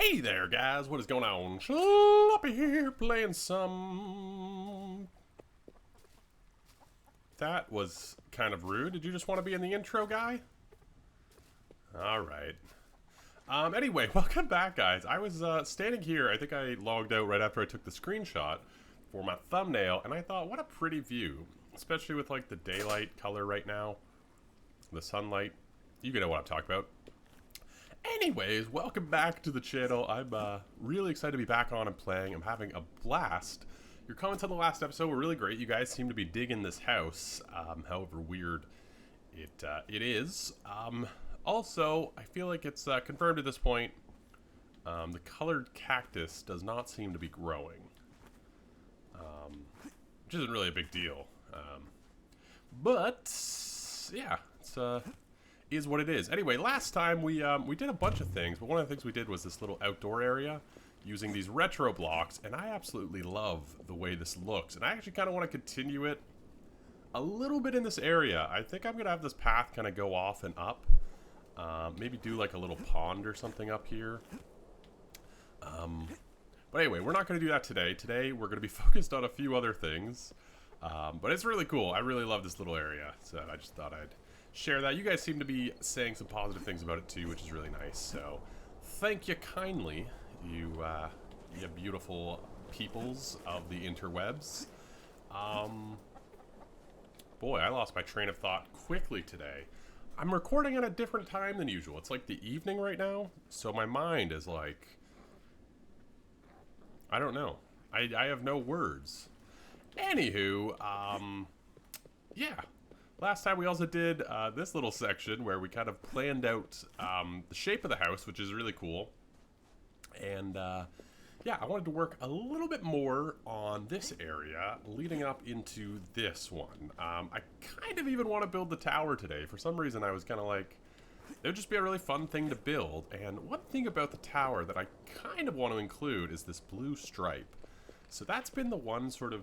Hey there, guys. What is going on? Sloppy here playing some... That was kind of rude. Did you just want to be in the intro, guy? Alright. Anyway, welcome back, guys. I was standing here. I think I logged out right after I took the screenshot for my thumbnail, and I thought, what a pretty view. Especially with, like, the daylight color right now. The sunlight. You know what I'm talking about. Anyways, welcome back to the channel. I'm really excited to be back on and playing. I'm having a blast. Your comments on the last episode were really great. You guys seem to be digging this house, however weird it is. Also, I feel like it's confirmed at this point, the colored cactus does not seem to be growing, which isn't really a big deal. But yeah, it's is what it is. Anyway, last time we did a bunch of things, but one of the things we did was this little outdoor area using these retro blocks, and I absolutely love the way this looks, and I actually kind of want to continue it a little bit in this area. I think I'm going to have this path kind of go off and up. Maybe do like a little pond or something up here. But anyway, we're not going to do that today. Today, we're going to be focused on a few other things. But it's really cool. I really love this little area, so I just thought I'd share that. You guys seem to be saying some positive things about it too, which is really nice. So, thank you kindly, you beautiful peoples of the interwebs. Boy, I lost my train of thought quickly today. I'm recording at a different time than usual. It's like the evening right now, so my mind is like, I don't know. I have no words. Anywho, yeah. Last time we also did this little section where we kind of planned out the shape of the house, which is really cool. And yeah, I wanted to work a little bit more on this area leading up into this one. I kind of even want to build the tower today. For some reason, I was kind of like, it would just be a really fun thing to build. And one thing about the tower that I kind of want to include is this blue stripe. So that's been the one sort of...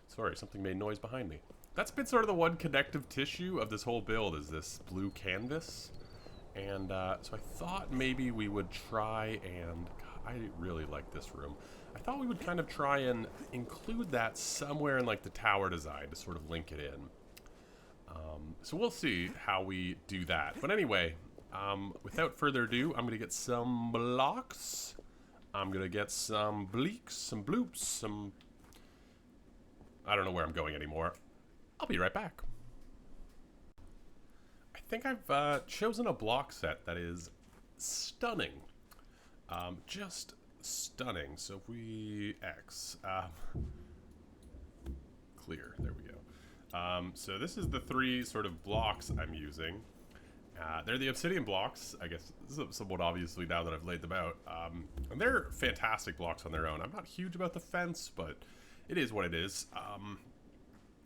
Sorry, something made noise behind me. That's been sort of the one connective tissue of this whole build, is this blue canvas. And so I thought maybe we would try and... God, I really like this room. I thought we would kind of try and include that somewhere in like the tower design to sort of link it in. So we'll see how we do that. But anyway, without further ado, I'm going to get some blocks. I'm going to get some bleaks, some bloops, some... I don't know where I'm going anymore. I'll be right back. I think I've chosen a block set that is stunning. Just stunning. So if we X, clear, there we go. So this is the three sort of blocks I'm using. They're the obsidian blocks, I guess somewhat obviously now that I've laid them out. And they're fantastic blocks on their own. I'm not huge about the fence, but it is what it is.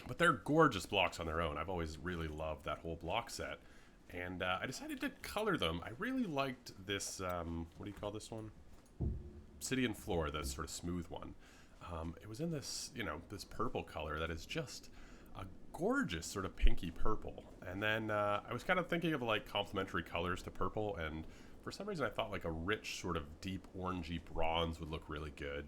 But they're gorgeous blocks on their own. I've always really loved that whole block set. And I decided to color them. I really liked this, what do you call this one? Obsidian floor, the sort of smooth one. It was in this, you know, this purple color that is just a gorgeous sort of pinky purple. And then I was kind of thinking of like complementary colors to purple. And for some reason I thought like a rich sort of deep orangey bronze would look really good.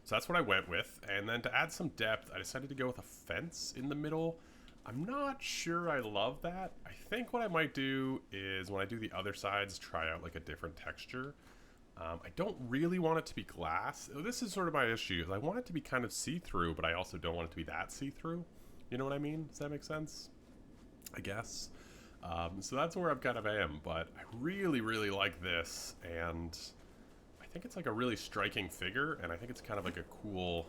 So that's what I went with, and then to add some depth, I decided to go with a fence in the middle. I'm not sure I love that. I think what I might do is, when I do the other sides, try out like a different texture. I don't really want it to be glass. This is sort of my issue. I want it to be kind of see-through, but I also don't want it to be that see-through. You know what I mean? Does that make sense? I guess. So that's where I'm kind of am, but I really, really like this, and... I think it's like a really striking figure, and I think it's kind of like a cool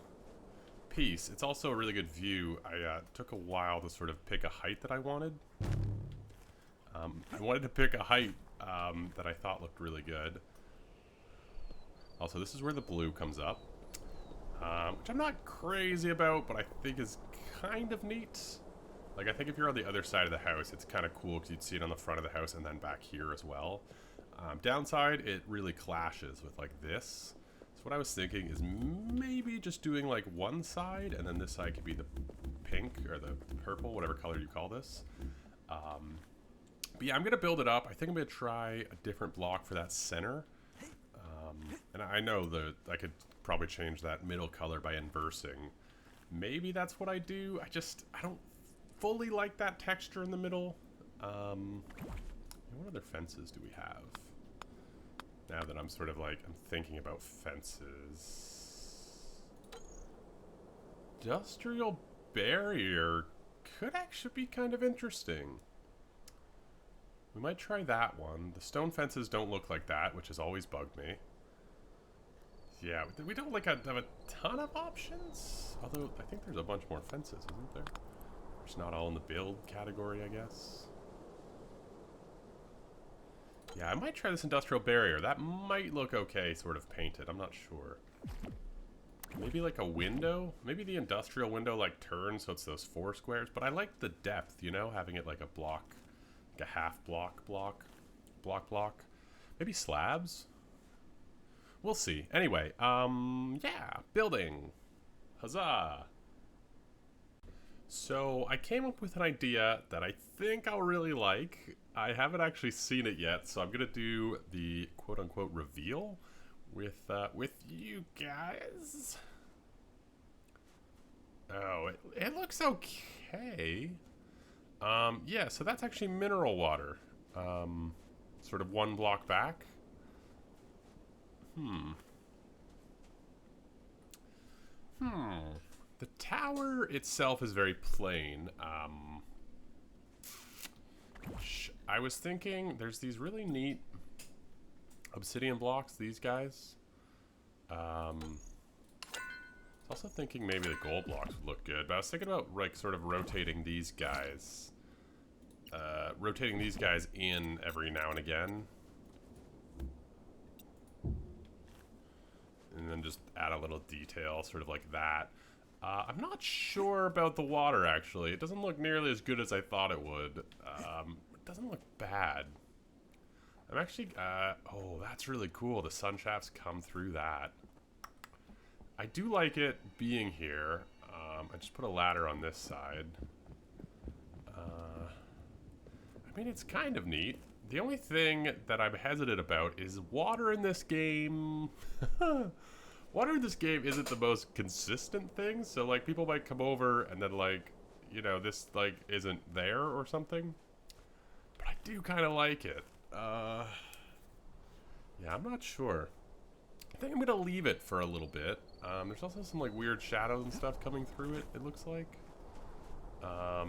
piece. It's also a really good view. I took a while to sort of pick a height that I wanted. I wanted to pick a height that I thought looked really good. Also, this is where the blue comes up, which I'm not crazy about, but I think is kind of neat. Like, I think if you're on the other side of the house, it's kind of cool because you'd see it on the front of the house and then back here as well. Downside, it really clashes with like this. So what I was thinking is maybe just doing like one side, and then this side could be the pink or the purple, whatever color you call this. But yeah, I'm going to build it up. I think I'm going to try a different block for that center. And I know that I could probably change that middle color by inversing. Maybe that's what I do. I don't fully like that texture in the middle. What other fences do we have? Now that I'm sort of like, I'm thinking about fences. Industrial barrier could actually be kind of interesting. We might try that one. The stone fences don't look like that, which has always bugged me. Yeah, we don't like have a ton of options. Although, I think there's a bunch more fences, isn't there? It's not all in the build category, I guess. Yeah, I might try this industrial barrier. That might look okay, sort of painted. I'm not sure. Maybe like a window? Maybe the industrial window like turns so it's those 4 squares. But I like the depth, you know? Having it like a block, like a half block. Maybe slabs? We'll see. Anyway, yeah, building. Huzzah! So I came up with an idea that I think I'll really like. I haven't actually seen it yet, so I'm gonna do the quote-unquote reveal with you guys. Oh, it looks okay. Yeah, so that's actually mineral water. Sort of 1 block back. The tower itself is very plain. I was thinking there's these really neat obsidian blocks, these guys. I was also thinking maybe the gold blocks would look good, but I was thinking about like sort of rotating these guys. Rotating these guys in every now and again. And then just add a little detail, sort of like that. I'm not sure about the water, actually. It doesn't look nearly as good as I thought it would. It doesn't look bad. I'm actually... oh, that's really cool. The sun shafts come through that. I do like it being here. I just put a ladder on this side. I mean, it's kind of neat. The only thing that I'm hesitant about is water in this game. Water in this game isn't the most consistent thing, so like people might come over and then like, you know, this like isn't there or something. But I do kind of like it. Yeah, I'm not sure. I think I'm gonna leave it for a little bit. There's also some like weird shadows and stuff coming through it, it looks like. But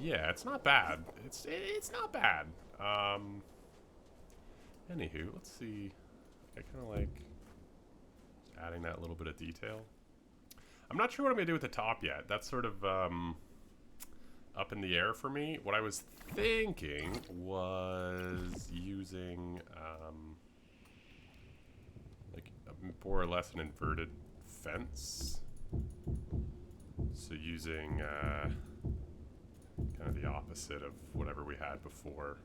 yeah, it's not bad. It's not bad. Anywho, let's see. I kind of like just adding that little bit of detail. I'm not sure what I'm gonna do with the top yet. That's sort of up in the air for me. What I was thinking was using like more or less an inverted fence. So using kind of the opposite of whatever we had before.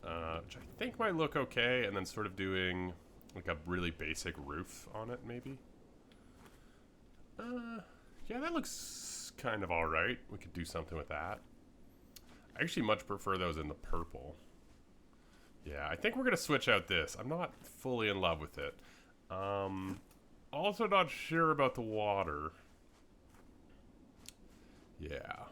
Which I think might look okay, and then sort of doing like a really basic roof on it, maybe. Yeah, that looks kind of alright. We could do something with that. I actually much prefer those in the purple. Yeah, I think we're gonna switch out this. I'm not fully in love with it. Also not sure about the water. Yeah.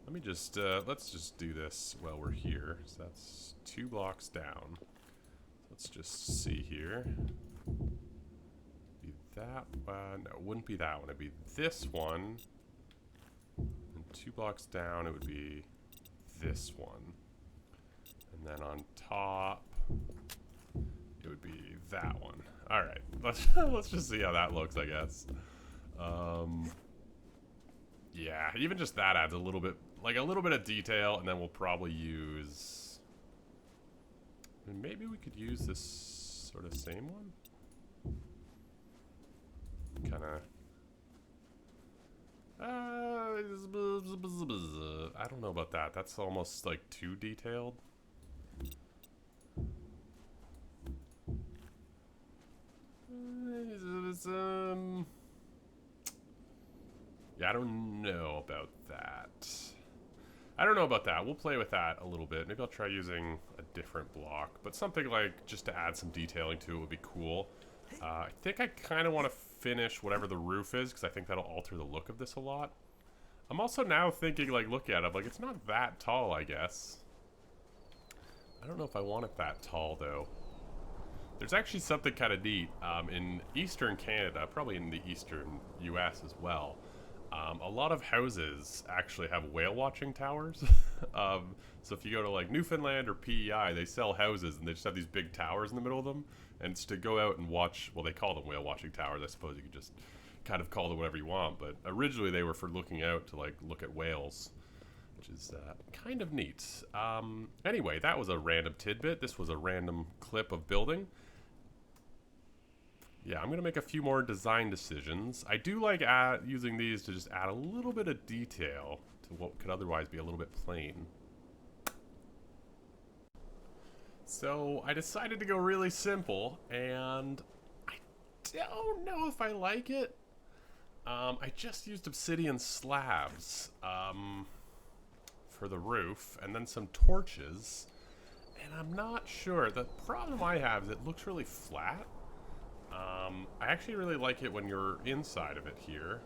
Let me just, let's just do this while we're here. So that's 2 blocks down. Let's just see here. Be that one. No, it wouldn't be that one. It'd be this one. And 2 blocks down, it would be this one. And then on top, it would be that one. All right, let's just see how that looks, I guess. Yeah, even just that adds a little bit, like a little bit of detail, and then we'll probably use. And maybe we could use this sort of same one. Kind of. I don't know about that. That's almost like too detailed. Yeah, I don't know about that. I don't know about that. We'll play with that a little bit. Maybe I'll try using a different block. But something like just to add some detailing to it would be cool. I think I kind of want to finish whatever the roof is, because I think that'll alter the look of this a lot. I'm also now thinking, like, look at it. Like, it's not that tall, I guess. I don't know if I want it that tall, though. There's actually something kind of neat in eastern Canada, probably in the eastern US as well. A lot of houses actually have whale watching towers. So if you go to like Newfoundland or PEI, they sell houses and they just have these big towers in the middle of them. And it's to go out and watch, well, they call them whale watching towers. I suppose you could just kind of call them whatever you want. But originally they were for looking out to like look at whales, which is kind of neat. Anyway, that was a random tidbit. This was a random clip of building. Yeah, I'm going to make a few more design decisions. I do like using these to just add a little bit of detail to what could otherwise be a little bit plain. So I decided to go really simple, and I don't know if I like it. I just used obsidian slabs for the roof, and then some torches, and I'm not sure. The problem I have is it looks really flat. I actually really like it when you're inside of it here.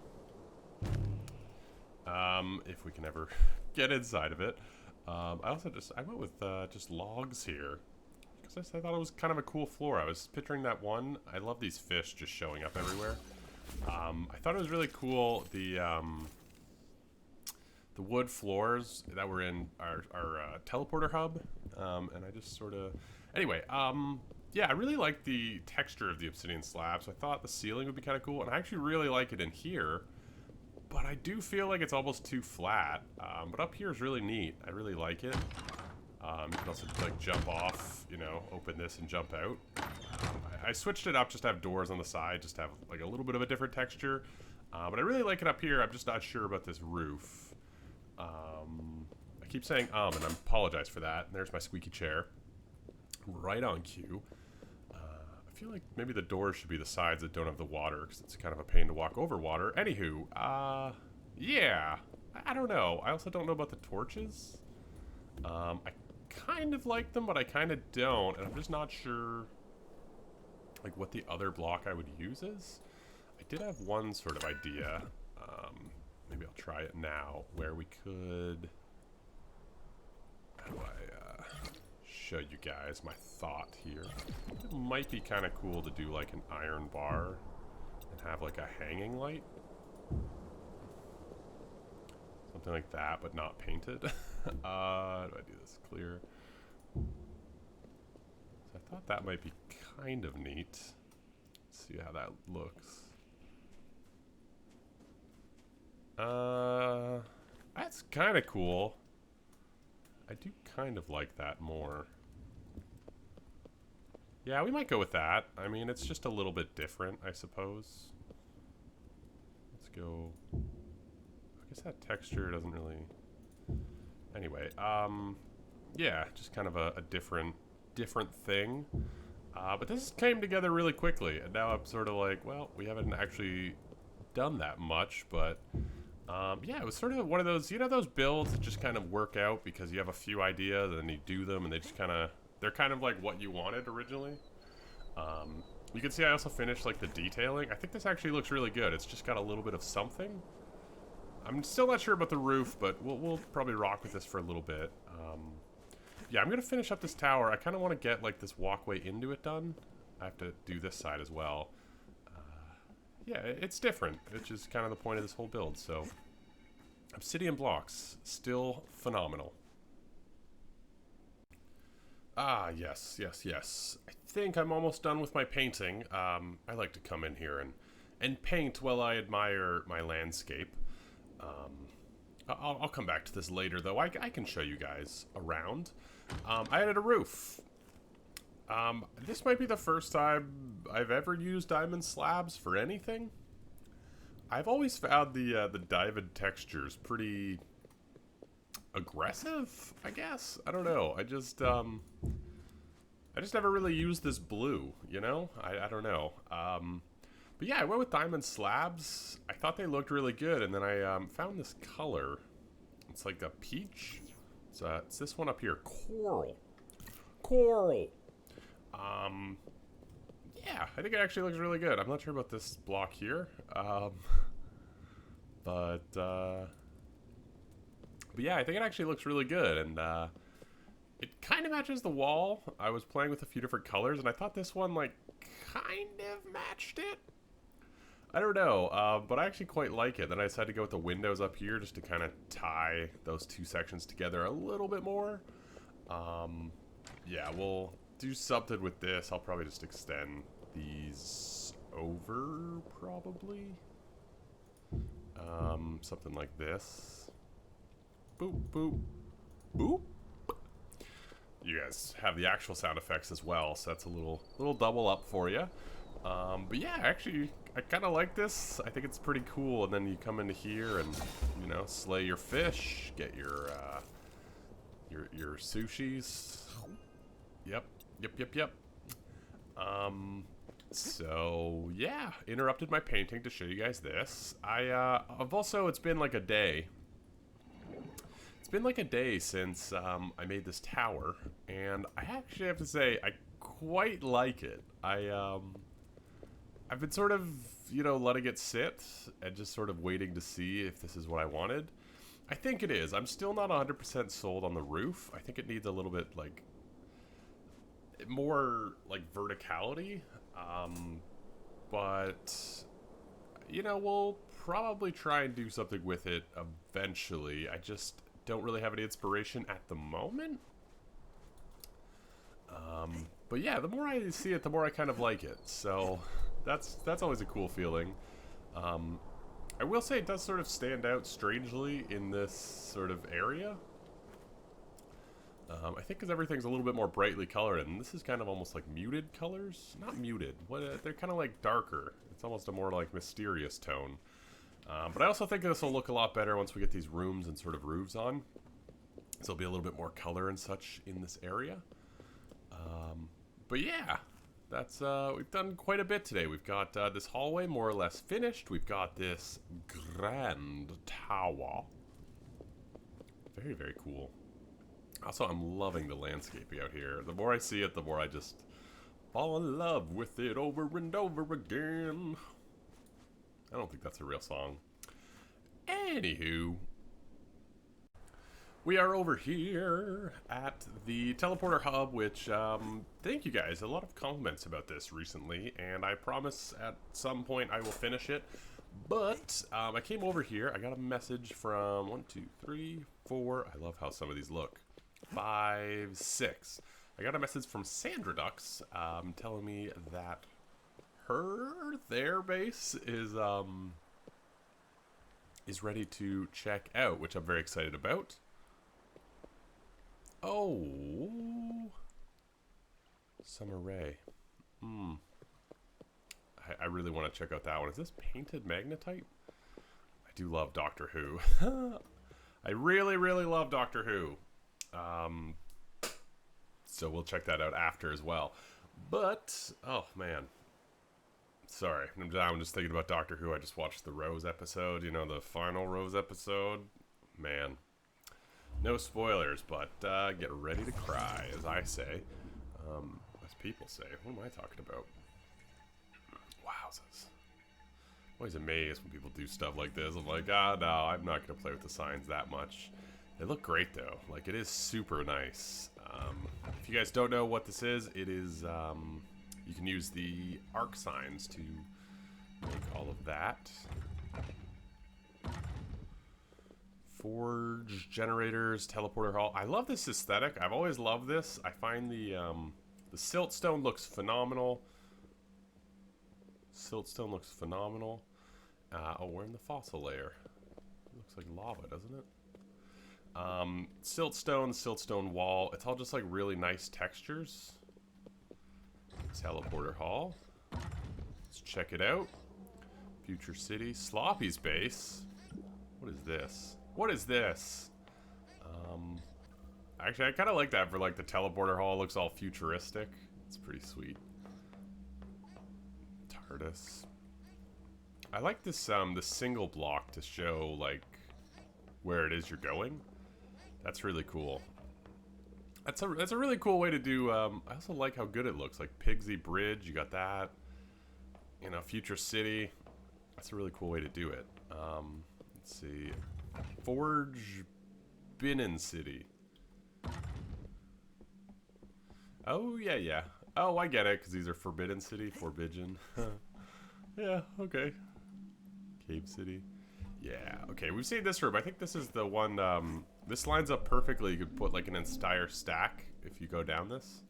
If we can ever get inside of it. I went with just logs here, because I thought it was kind of a cool floor. I was picturing that one. I love these fish just showing up everywhere. I thought it was really cool, the wood floors that were in our teleporter hub, and I just sort of... Anyway, yeah, I really like the texture of the obsidian slabs. So I thought the ceiling would be kind of cool, and I actually really like it in here, but I do feel like it's almost too flat. But up here is really neat. I really like it. You can also like jump off, you know, open this and jump out. I switched it up just to have doors on the side, just to have like a little bit of a different texture. But I really like it up here. I'm just not sure about this roof. I keep saying and I apologize for that. And there's my squeaky chair. Right on cue. I feel like maybe the doors should be the sides that don't have the water, because it's kind of a pain to walk over water. Anywho, yeah, I don't know. I also don't know about the torches. I kind of like them, but I kind of don't, and I'm just not sure, like, what the other block I would use is. I did have one sort of idea. Maybe I'll try it now, where we could... How do I, show you guys my thought here? It might be kind of cool to do like an iron bar and have like a hanging light. Something like that, but not painted. How do I do this clear? So I thought that might be kind of neat. Let's see how that looks. That's kind of cool. I do kind of like that more. Yeah, we might go with that. I mean, it's just a little bit different, I suppose. Let's go... I guess that texture doesn't really... Anyway, yeah, just kind of a different thing. But this came together really quickly, and now I'm sort of like, well, we haven't actually done that much, but... yeah, it was sort of one of those, you know, those builds that just kind of work out because you have a few ideas and then you do them and they just kind of, they're kind of like what you wanted originally. You can see I also finished like the detailing. I think this actually looks really good. It's just got a little bit of something. I'm still not sure about the roof, but we'll probably rock with this for a little bit. Yeah, I'm going to finish up this tower. I kind of want to get like this walkway into it done. I have to do this side as well. Yeah, it's different, which is kind of the point of this whole build, so... Obsidian blocks, still phenomenal. Ah, yes. I think I'm almost done with my painting. I like to come in here and paint while I admire my landscape. I'll come back to this later, though. I can show you guys around. I added a roof. This might be the first time I've ever used diamond slabs for anything. I've always found the diamond textures pretty aggressive, I guess. I don't know. I just never really used this blue, you know? I don't know. But yeah, I went with diamond slabs. I thought they looked really good, and then I found this color. It's like a peach. It's this one up here, coral. Coral. Yeah, I think it actually looks really good. I'm not sure about this block here, but yeah, I think it actually looks really good, and it kind of matches the wall. I was playing with a few different colors, and I thought this one like kind of matched it. I don't know, but I actually quite like it. Then I decided to go with the windows up here just to kind of tie those two sections together a little bit more. Yeah, we'll do something with this. I'll probably just extend these over, probably. Something like this. Boop, boop, boop. You guys have the actual sound effects as well, so that's a little double up for you. But yeah, actually, I kind of like this. I think it's pretty cool. And then you come into here and, you know, slay your fish, get your sushis. Yep. So yeah, interrupted my painting to show you guys this. I've also, it's been like a day. It's been like a day since I made this tower, and I actually have to say I quite like it. I've been sort of, you know, letting it sit and just sort of waiting to see if this is what I wanted. I think it is. I'm still not 100% sold on the roof. I think it needs a little bit like more like verticality. But you know, we'll probably try and do something with it eventually. I just don't really have any inspiration at the moment. But yeah, the more I see it, the more I kind of like it. So that's always a cool feeling. I will say it does sort of stand out strangely in this sort of area. I think because everything's a little bit more brightly colored, and this is kind of almost like muted colors. Not muted. They're kind of like darker. It's almost a more like mysterious tone. But I also think this will look a lot better once we get these rooms and sort of roofs on. So there'll be a little bit more color and such in this area. But yeah, that's we've done quite a bit today. We've got this hallway more or less finished. We've got this grand tower. Very, very cool. Also, I'm loving the landscaping out here. The more I see it, the more I just fall in love with it over and over again. I don't think that's a real song. Anywho, we are over here at the teleporter hub, which, thank you guys. A lot of compliments about this recently, and I promise at some point I will finish it. But, I came over here. I got a message from 1, 2, 3, 4. I love how some of these look. 5, 6. I got a message from Sandra Ducks, telling me that their base is ready to check out, which I'm very excited about. Oh, Summer Ray. I really want to check out that one. Is this painted magnetite? I do love Doctor Who. I really, really love Doctor Who. So we'll check that out after as well. But, oh man. Sorry, I'm just thinking about Doctor Who. I just watched the Rose episode, you know, the final Rose episode. Man. No spoilers, but get ready to cry, as I say. As people say. What am I talking about? Wowzers. I'm always amazed when people do stuff like this. I'm like, no, I'm not going to play with the signs that much. They look great, though. Like, it is super nice. If you guys don't know what this is, it is, you can use the arc signs to make all of that. Forge, generators, teleporter hall. I love this aesthetic. I've always loved this. I find the siltstone looks phenomenal. Siltstone looks phenomenal. Oh, we're in the fossil layer. It looks like lava, doesn't it? Siltstone wall. It's all just like really nice textures. Teleporter hall. Let's check it out. Future city. Sloppy's base. What is this? What is this? Actually, I kind of like that for like the teleporter hall. It looks all futuristic. It's pretty sweet. TARDIS. I like this this single block to show like where it is you're going. That's really cool. That's a really cool way to do. I also like how good it looks. Like Pigsy Bridge, you got that. You know, Future City. That's a really cool way to do it. Let's see, Forge Binin City. Oh yeah, yeah. Oh, I get it, because these are Forbidden City, Forbidden. Yeah, okay. Cave City. Yeah, okay, we've seen this room. I think this is the one, this lines up perfectly. You could put like an entire stack if you go down this,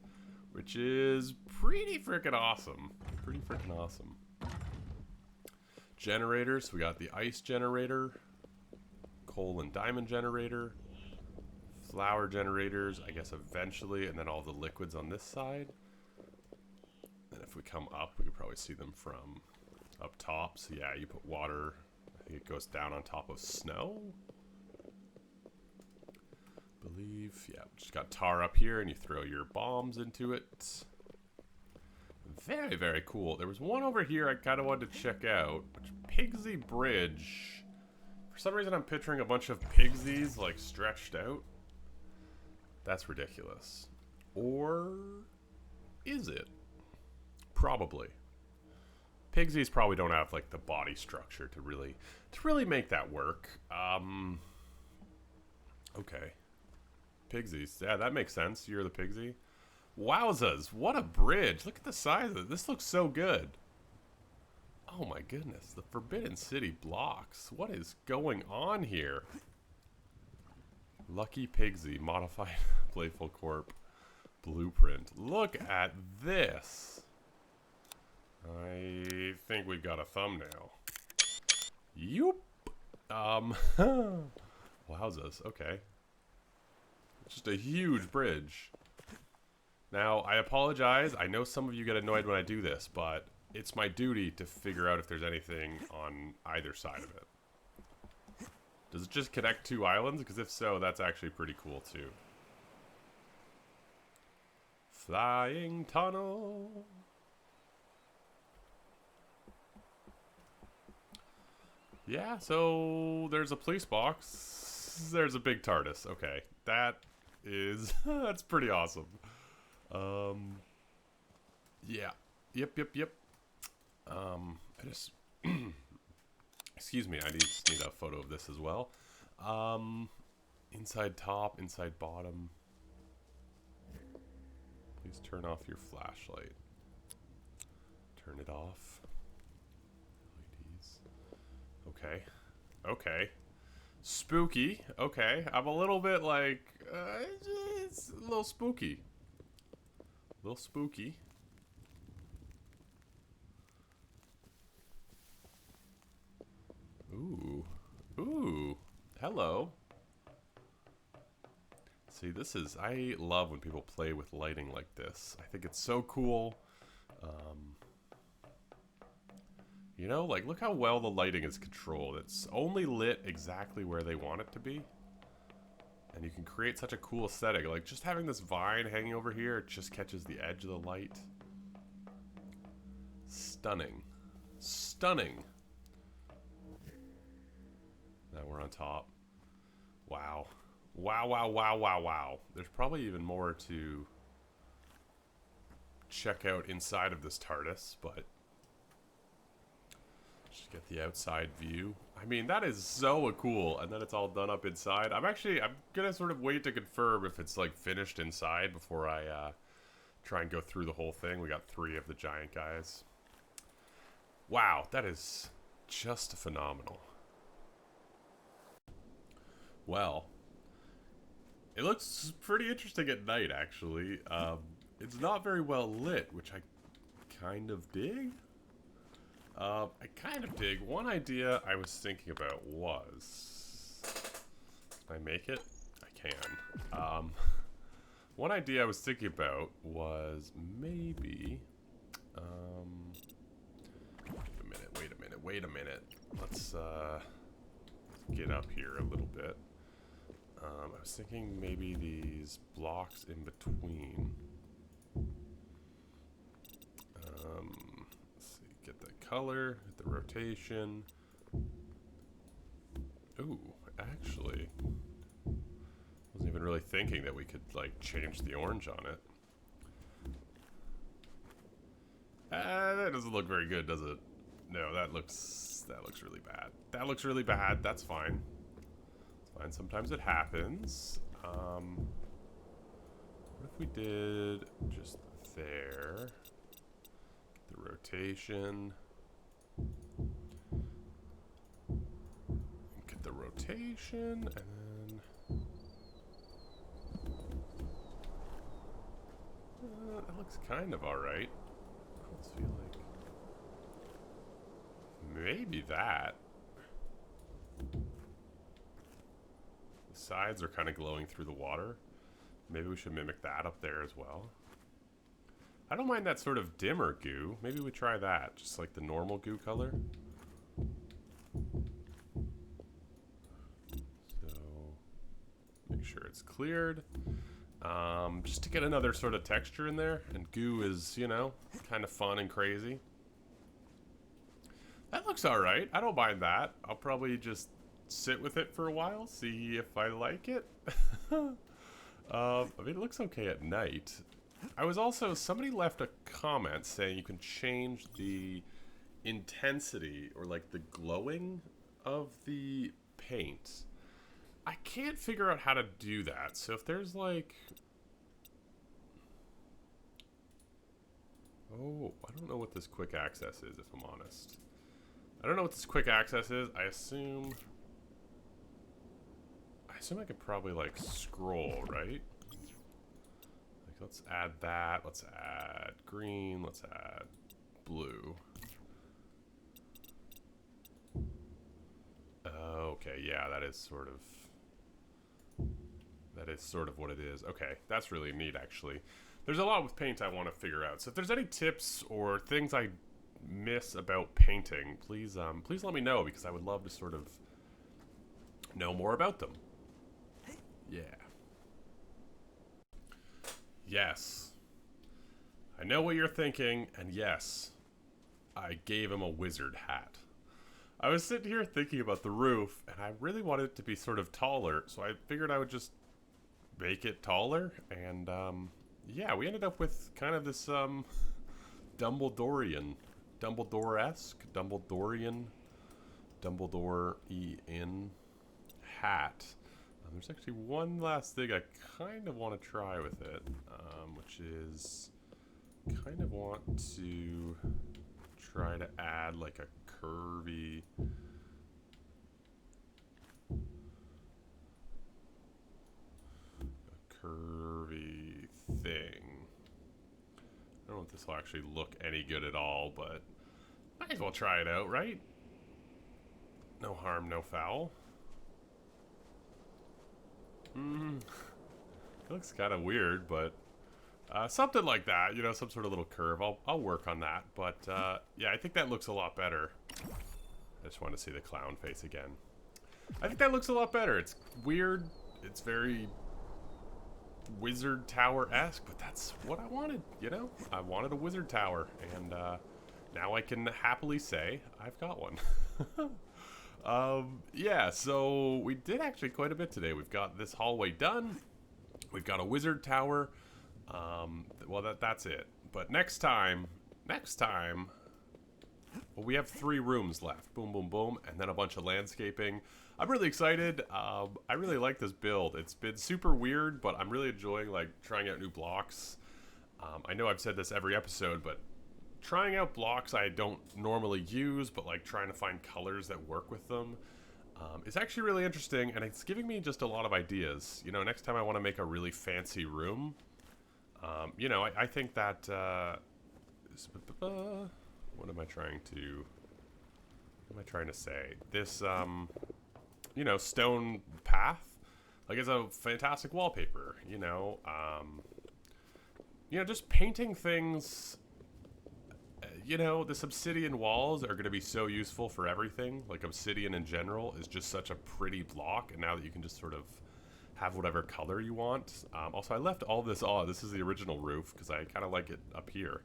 which is pretty freaking awesome. Pretty freaking awesome. Generators, we got the ice generator, coal and diamond generator, flower generators, I guess eventually, and then all the liquids on this side. And if we come up, we could probably see them from up top. So yeah, you put water, I think it goes down on top of snow. Believe, yeah, just got tar up here and you throw your bombs into it. Very, very cool. There was one over here I kind of wanted to check out, which Pigsy Bridge. For some reason I'm picturing a bunch of pigsies like stretched out. That's ridiculous. Or is it? Probably. Pigsies probably don't have like the body structure to really make that work. Okay. Pigsies. Yeah, that makes sense. You're the pigsy. Wowzas, what a bridge. Look at the size of it. This looks so good. Oh my goodness, the Forbidden City blocks. What is going on here? Lucky Pigsy, modified Playful Corp blueprint. Look at this. I think we've got a thumbnail. Yoop. Wowzas, okay. Just a huge bridge. Now, I apologize. I know some of you get annoyed when I do this, but it's my duty to figure out if there's anything on either side of it. Does it just connect two islands? Because if so, that's actually pretty cool too. Flying tunnel. Yeah, so there's a police box. There's a big TARDIS. Okay, that is that's pretty awesome. Yeah. Yep. I just excuse me, I just need a photo of this as well. Inside top, inside bottom. Please turn off your flashlight. Turn it off. LEDs. Okay. Okay. Spooky. Okay. I'm a little bit like, it's a little spooky. A little spooky. Ooh. Ooh. Hello. See, this is, I love when people play with lighting like this. I think it's so cool. You know, like, look how well the lighting is controlled. It's only lit exactly where they want it to be. And you can create such a cool aesthetic. Like, just having this vine hanging over here, it just catches the edge of the light. Stunning. Stunning. Now we're on top. Wow. Wow. There's probably even more to check out inside of this TARDIS, but just get the outside view. I mean, that is so cool, and then it's all done up inside. I'm gonna sort of wait to confirm if it's like finished inside before I try and go through the whole thing. We got 3 of the giant guys. Wow, that is just phenomenal. Well, it looks pretty interesting at night, actually. It's not very well lit, which I kind of dig. One idea I was thinking about was... Can I make it? I can. One idea I was thinking about was maybe... Wait a minute. Let's get up here a little bit. I was thinking maybe these blocks in between. Let's see, get the color, get the the rotation. Ooh, actually, wasn't even really thinking that we could like change the orange on it. That doesn't look very good, does it? No, that looks really bad. That looks really bad. That's fine. It's fine. Sometimes it happens. What if we did just there? Get the rotation. Get the rotation, and then that looks kind of all right. Let's feel like maybe that. The sides are kind of glowing through the water. Maybe we should mimic that up there as well. I don't mind that sort of dimmer goo. Maybe we try that, just like the normal goo color. So, make sure it's cleared. Just to get another sort of texture in there. And goo is, you know, kind of fun and crazy. That looks alright. I don't mind that. I'll probably just sit with it for a while, see if I like it. I mean, it looks okay at night. I was also, somebody left a comment saying you can change the intensity or like the glowing of the paint. I can't figure out how to do that. So if there's like, oh, I don't know what this quick access is, if I'm honest. I don't know what this quick access is. I assume I could probably like scroll, right? Like, let's add that. Let's add green. Let's add blue. Okay, yeah, that is sort of what it is. Okay, that's really neat, actually. There's a lot with paint I want to figure out. So if there's any tips or things I miss about painting, please let me know, because I would love to sort of know more about them. Yeah. Yes. I know what you're thinking, and yes, I gave him a wizard hat. I was sitting here thinking about the roof, and I really wanted it to be sort of taller, so I figured I would just make it taller, and yeah, we ended up with kind of this Dumbledore-esque, Dumbledore-ian hat. There's actually one last thing I kind of want to try with it, which is kind of want to try to add like a curvy thing. I don't know if this will actually look any good at all, but might as well try it out, right? No harm, no foul. It looks kind of weird, but something like that, you know, some sort of little curve. I'll work on that, but yeah, I think that looks a lot better. I just want to see the clown face again. I think that looks a lot better. It's weird. It's very wizard tower-esque, but that's what I wanted, you know? I wanted a wizard tower, and now I can happily say I've got one. Yeah, so we did actually quite a bit today. We've got this hallway done. We've got a wizard tower. Well, that's it. But next time, well, we have 3 rooms left. Boom, boom, boom, and then a bunch of landscaping. I'm really excited. I really like this build. It's been super weird, but I'm really enjoying like trying out new blocks. I know I've said this every episode, but trying out blocks I don't normally use, but like trying to find colors that work with them, is actually really interesting, and it's giving me just a lot of ideas. You know, next time I want to make a really fancy room, you know, I think that, what am I trying to say? This, you know, stone path, like, is a fantastic wallpaper, you know, just painting things. You know, this obsidian walls are going to be so useful for everything. Like, obsidian in general is just such a pretty block, and now that you can just sort of have whatever color you want. Also, I left all this on. This is the original roof, because I kind of like it up here.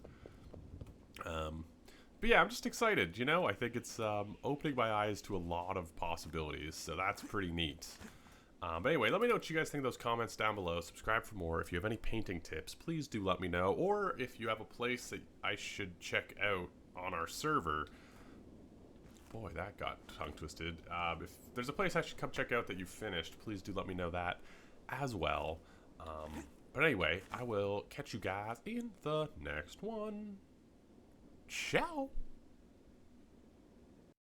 But yeah, I'm just excited, you know? I think it's opening my eyes to a lot of possibilities, so that's pretty neat. But anyway, let me know what you guys think of those comments down below. Subscribe for more. If you have any painting tips, please do let me know. Or if you have a place that I should check out on our server. Boy, that got tongue twisted. If there's a place I should come check out that you finished, please do let me know that as well. But anyway, I will catch you guys in the next one. Ciao!